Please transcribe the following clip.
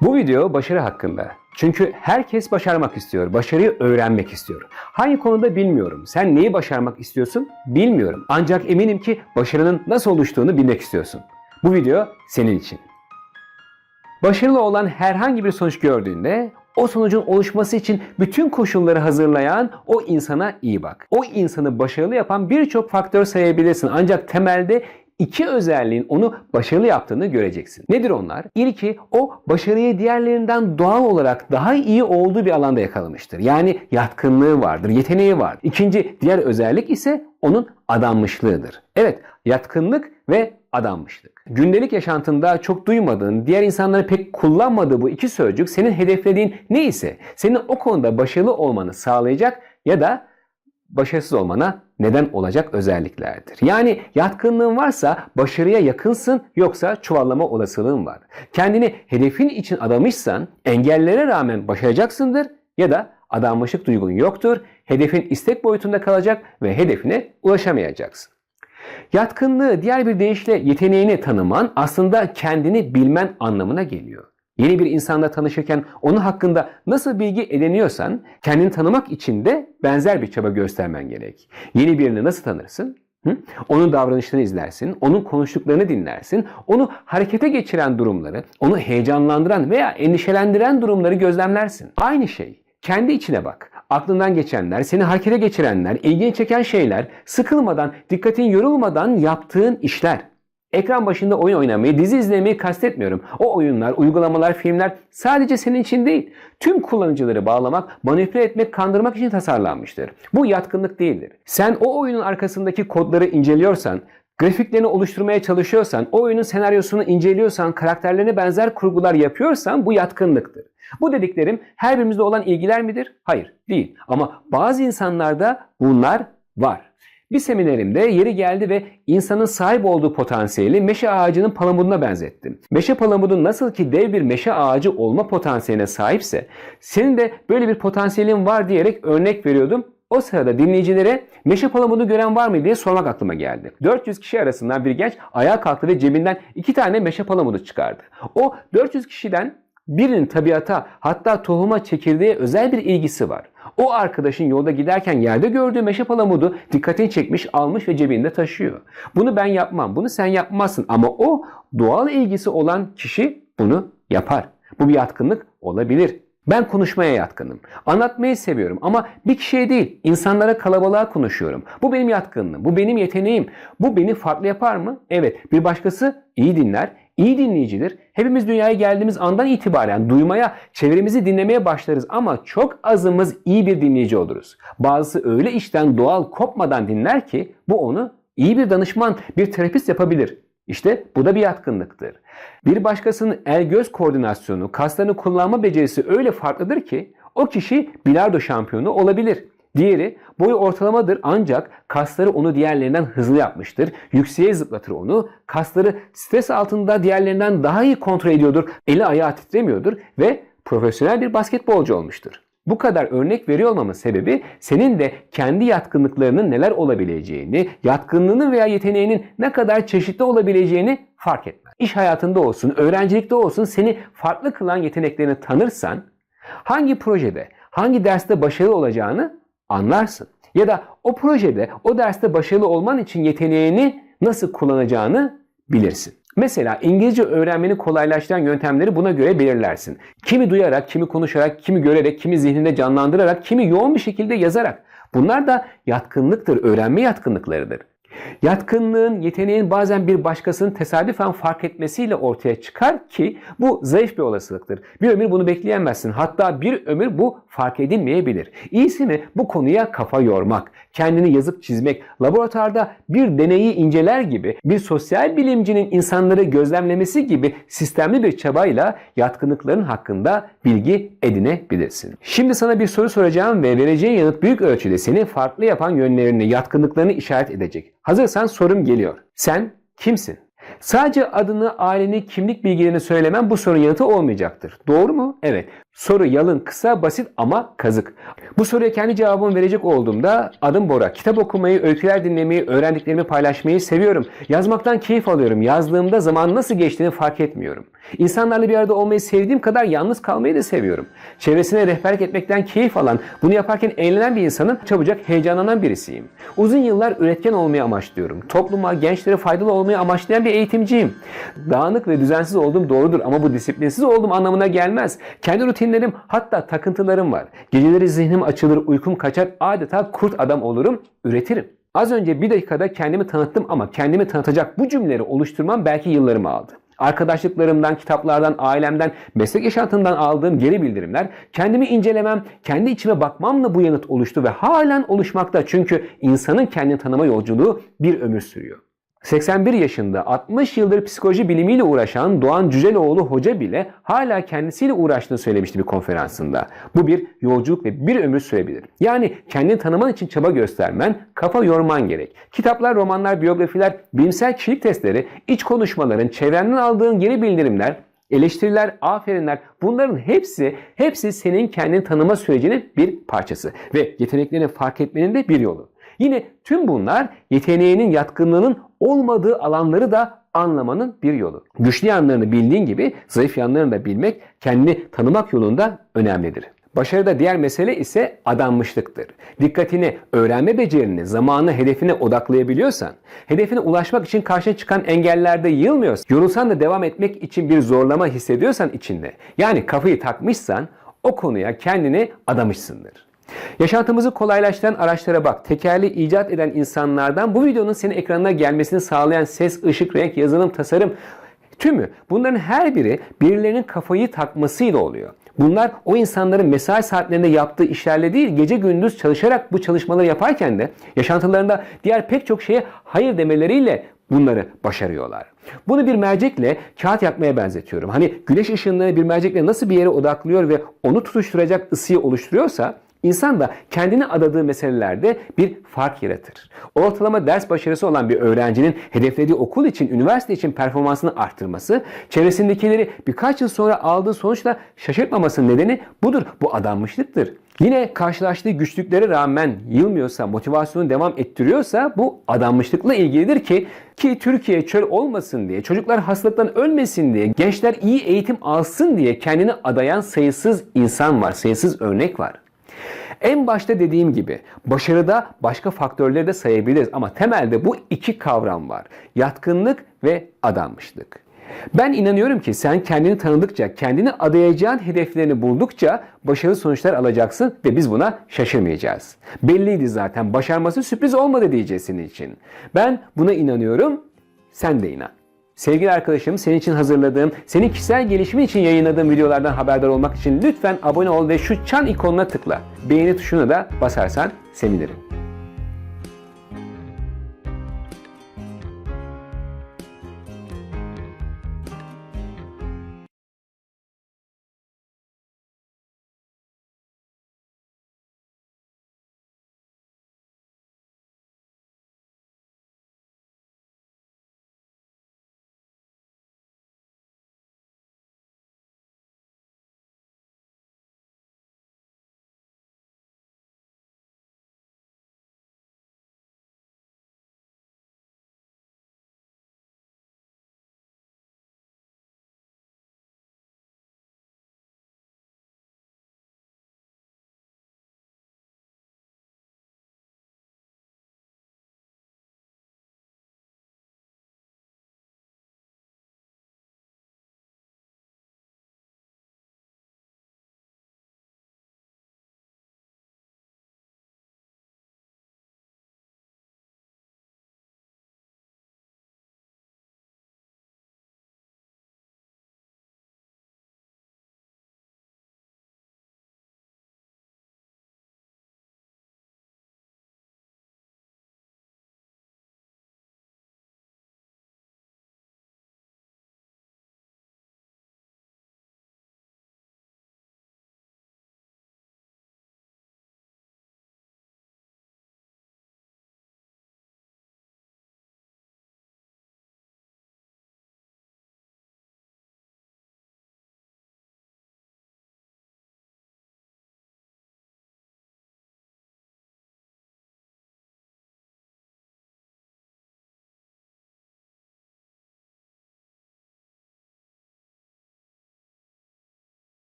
Bu video başarı hakkında. Çünkü herkes başarmak istiyor, başarıyı öğrenmek istiyor. Hangi konuda bilmiyorum. Sen neyi başarmak istiyorsun? Bilmiyorum. Ancak eminim ki başarının nasıl oluştuğunu bilmek istiyorsun. Bu video senin için. Başarılı olan herhangi bir sonuç gördüğünde o sonucun oluşması için bütün koşulları hazırlayan o insana iyi bak. O insanı başarılı yapan birçok faktör sayabilirsin. Ancak temelde İki özelliğin onu başarılı yaptığını göreceksin. Nedir onlar? İlki, o başarıyı diğerlerinden doğal olarak daha iyi olduğu bir alanda yakalamıştır. Yani yatkınlığı vardır, yeteneği var. İkinci diğer özellik ise onun adanmışlığıdır. Evet, yatkınlık ve adanmışlık. Gündelik yaşantında çok duymadığın, diğer insanların pek kullanmadığı bu iki sözcük senin hedeflediğin neyse senin o konuda başarılı olmanı sağlayacak ya da başarısız olmana neden olacak özelliklerdir. Yani yatkınlığın varsa başarıya yakınsın, yoksa çuvallama olasılığın var. Kendini hedefin için adamışsan engellere rağmen başaracaksındır ya da adanmışlık duygun yoktur. Hedefin istek boyutunda kalacak ve hedefine ulaşamayacaksın. Yatkınlığı, diğer bir deyişle yeteneğini tanıman aslında kendini bilmen anlamına geliyor. Yeni bir insanla tanışırken onun hakkında nasıl bilgi ediniyorsan kendini tanımak için de benzer bir çaba göstermen gerek. Yeni birini nasıl tanırsın? Onun davranışlarını izlersin, onun konuştuklarını dinlersin, onu harekete geçiren durumları, onu heyecanlandıran veya endişelendiren durumları gözlemlersin. Aynı şey. Kendi içine bak. Aklından geçenler, seni harekete geçirenler, ilgini çeken şeyler, sıkılmadan, dikkatin yorulmadan yaptığın işler. Ekran başında oyun oynamayı, dizi izlemeyi kastetmiyorum. O oyunlar, uygulamalar, filmler sadece senin için değil. Tüm kullanıcıları bağlamak, manipüle etmek, kandırmak için tasarlanmıştır. Bu yatkınlık değildir. Sen o oyunun arkasındaki kodları inceliyorsan, grafiklerini oluşturmaya çalışıyorsan, o oyunun senaryosunu inceliyorsan, karakterlerine benzer kurgular yapıyorsan bu yatkınlıktır. Bu dediklerim her birimizde olan ilgiler midir? Hayır, değil. Ama bazı insanlarda bunlar var. Bir seminerimde yeri geldi ve insanın sahip olduğu potansiyeli meşe ağacının palamuduna benzettim. Meşe palamudu nasıl ki dev bir meşe ağacı olma potansiyeline sahipse, senin de böyle bir potansiyelin var diyerek örnek veriyordum. O sırada dinleyicilere meşe palamudu gören var mı diye sormak aklıma geldi. 400 kişi arasından bir genç ayağa kalktı ve cebinden 2 tane meşe palamudu çıkardı. O 400 kişiden birinin tabiata, hatta tohuma, çekirdeğe özel bir ilgisi var. O arkadaşın yolda giderken yerde gördüğü meşe palamudu dikkatini çekmiş, almış ve cebinde taşıyor. Bunu ben yapmam, bunu sen yapmazsın ama o doğal ilgisi olan kişi bunu yapar. Bu bir yatkınlık olabilir. Ben konuşmaya yatkınım. Anlatmayı seviyorum ama bir kişiye değil, insanlara, kalabalığa konuşuyorum. Bu benim yatkınlığım, bu benim yeteneğim. Bu beni farklı yapar mı? Evet, bir başkası iyi dinler, iyi dinleyicidir. Hepimiz dünyaya geldiğimiz andan itibaren duymaya, çevremizi dinlemeye başlarız ama çok azımız iyi bir dinleyici oluruz. Bazısı öyle işten doğal kopmadan dinler ki bu onu iyi bir danışman, bir terapist yapabilir. İşte bu da bir yatkınlıktır. Bir başkasının el-göz koordinasyonu, kaslarını kullanma becerisi öyle farklıdır ki o kişi bilardo şampiyonu olabilir. Diğeri boyu ortalamadır ancak kasları onu diğerlerinden hızlı yapmıştır. Yükseğe zıplatır onu. Kasları stres altında diğerlerinden daha iyi kontrol ediyordur. Eli ayağı titremiyordur ve profesyonel bir basketbolcu olmuştur. Bu kadar örnek veriyor olmamın sebebi senin de kendi yatkınlıklarının neler olabileceğini, yatkınlığının veya yeteneğinin ne kadar çeşitli olabileceğini fark etmen. İş hayatında olsun, öğrencilikte olsun seni farklı kılan yeteneklerini tanırsan hangi projede, hangi derste başarılı olacağını anlarsın. Ya da o projede, o derste başarılı olman için yeteneğini nasıl kullanacağını bilirsin. Mesela İngilizce öğrenmeni kolaylaştıran yöntemleri buna göre belirlersin. Kimi duyarak, kimi konuşarak, kimi görerek, kimi zihninde canlandırarak, kimi yoğun bir şekilde yazarak. Bunlar da yatkınlıktır, öğrenme yatkınlıklarıdır. Yatkınlığın, yeteneğin bazen bir başkasının tesadüfen fark etmesiyle ortaya çıkar ki bu zayıf bir olasılıktır. Bir ömür bunu bekleyemezsin. Hatta bir ömür bu fark edilmeyebilir. İyisi mi bu konuya kafa yormak, kendini yazıp çizmek, laboratuvarda bir deneyi inceler gibi, bir sosyal bilimcinin insanları gözlemlemesi gibi sistemli bir çabayla yatkınlıkların hakkında bilgi edinebilirsin. Şimdi sana bir soru soracağım ve vereceğin yanıt büyük ölçüde seni farklı yapan yönlerini, yatkınlıklarını işaret edecek. Hazırsan sorum geliyor. Sen kimsin? Sadece adını, aileni, kimlik bilgilerini söylemem bu sorunun yanıtı olmayacaktır. Doğru mu? Evet. Soru yalın, kısa, basit ama kazık. Bu soruya kendi cevabımı verecek olduğumda adım Bora. Kitap okumayı, öyküler dinlemeyi, öğrendiklerimi paylaşmayı seviyorum. Yazmaktan keyif alıyorum. Yazdığımda zaman nasıl geçtiğini fark etmiyorum. İnsanlarla bir arada olmayı sevdiğim kadar yalnız kalmayı da seviyorum. Çevresine rehberlik etmekten keyif alan, bunu yaparken eğlenen bir insanın çabucak heyecanlanan birisiyim. Uzun yıllar üretken olmayı amaçlıyorum. Topluma, gençlere faydalı olmayı amaçlayan bir eğitimciyim. Dağınık ve düzensiz olduğum doğrudur ama bu disiplinsiz olduğum anlamına gelmez. Kendi rutinlerim, hatta takıntılarım var. Geceleri zihnim açılır, uykum kaçar, adeta kurt adam olurum, üretirim. Az önce bir dakikada kendimi tanıttım ama kendimi tanıtacak bu cümleleri oluşturmam belki yıllarımı aldı. Arkadaşlıklarımdan, kitaplardan, ailemden, meslek yaşantımdan aldığım geri bildirimler, kendimi incelemem, kendi içime bakmamla bu yanıt oluştu ve halen oluşmakta. Çünkü insanın kendini tanıma yolculuğu bir ömür sürüyor. 81 yaşında 60 yıldır psikoloji bilimiyle uğraşan Doğan Cüceloğlu Hoca bile hala kendisiyle uğraştığını söylemişti bir konferansında. Bu bir yolculuk ve bir ömür sürebilir. Yani kendini tanıman için çaba göstermen, kafa yorman gerek. Kitaplar, romanlar, biyografiler, bilimsel kişilik testleri, iç konuşmaların, çevrenden aldığın geri bildirimler, eleştiriler, aferinler, bunların hepsi senin kendini tanıma sürecinin bir parçası ve yeteneklerini fark etmenin de bir yolu. Yine tüm bunlar yeteneğinin, yatkınlığının olmadığı alanları da anlamanın bir yolu. Güçlü yanlarını bildiğin gibi zayıf yanlarını da bilmek kendini tanımak yolunda önemlidir. Başarıda diğer mesele ise adanmışlıktır. Dikkatini, öğrenme becerini, zamanını hedefine odaklayabiliyorsan, hedefine ulaşmak için karşına çıkan engellerde yılmıyorsan, yorulsan da devam etmek için bir zorlama hissediyorsan içinde, yani kafayı takmışsan o konuya kendini adamışsındır. Yaşantımızı kolaylaştıran araçlara bak. Tekerli icat eden insanlardan bu videonun senin ekranına gelmesini sağlayan ses, ışık, renk, yazılım, tasarım tümü, bunların her biri birilerinin kafayı takmasıyla oluyor. Bunlar o insanların mesai saatlerinde yaptığı işlerle değil, gece gündüz çalışarak bu çalışmaları yaparken de yaşantılarında diğer pek çok şeye hayır demeleriyle bunları başarıyorlar. Bunu bir mercekle kağıt yakmaya benzetiyorum. Hani güneş ışınlarını bir mercekle nasıl bir yere odaklıyor ve onu tutuşturacak ısıyı oluşturuyorsa, İnsan da kendini adadığı meselelerde bir fark yaratır. Ortalama ders başarısı olan bir öğrencinin hedeflediği okul için, üniversite için performansını arttırması, çevresindekileri birkaç yıl sonra aldığı sonuçla şaşırtmamasının nedeni budur. Bu adanmışlıktır. Yine karşılaştığı güçlüklere rağmen yılmıyorsa, motivasyonu devam ettiriyorsa bu adanmışlıkla ilgilidir ki Türkiye çöl olmasın diye, çocuklar hastalıktan ölmesin diye, gençler iyi eğitim alsın diye kendini adayan sayısız insan var, sayısız örnek var. En başta dediğim gibi başarıda başka faktörleri de sayabiliriz ama temelde bu iki kavram var. Yatkınlık ve adanmışlık. Ben inanıyorum ki sen kendini tanıdıkça, kendini adayacağın hedeflerini buldukça başarılı sonuçlar alacaksın ve biz buna şaşırmayacağız. Belliydi zaten, başarması sürpriz olmadı diyeceğiz senin için. Ben buna inanıyorum, sen de inan. Sevgili arkadaşım, senin için hazırladığım, senin kişisel gelişimin için yayınladığım videolardan haberdar olmak için lütfen abone ol ve şu çan ikonuna tıkla. Beğeni tuşuna da basarsan sevinirim.